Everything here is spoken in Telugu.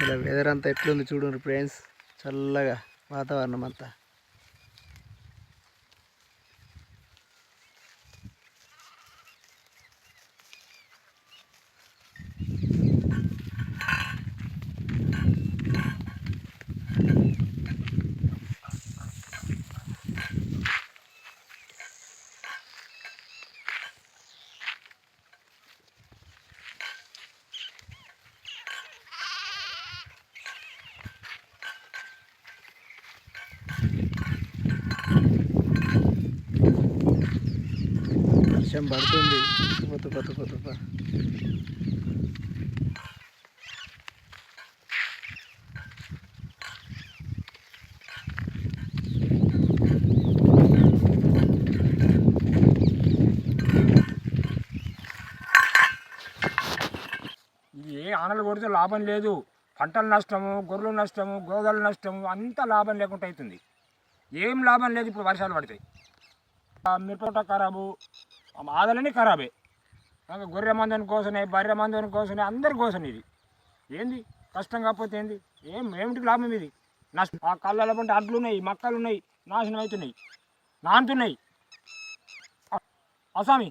ఇలా వెదర్ అంతా ఎట్లుంది చూడండి ఫ్రెండ్స్, చల్లగా వాతావరణం అంతా. వర్షం పడుతుంది తుప తుప తుప. ఇది ఏ ఆనలు కొడితే లాభం లేదు. పంటల నష్టము, గొర్రెల నష్టము, గోదల నష్టము, అంతా లాభం లేకుండా అవుతుంది. ఏం లాభం లేదు. ఇప్పుడు వర్షాలు పడతాయి, మిరప ఖరాబు, ఆదలని ఖరాబే. గొర్రె మందని కోసనే, బర్రె మందని కోసనే, అందరి కోసం ఇది. ఏంది కష్టం కాకపోతే ఏంది? ఏమిటికి లాభం ఇది? నష్టం. ఆ కళ్ళ పంట అడ్లు ఉన్నాయి, మక్కలు ఉన్నాయి, నాశనం అవుతున్నాయి, నానుతున్నాయి. అసామి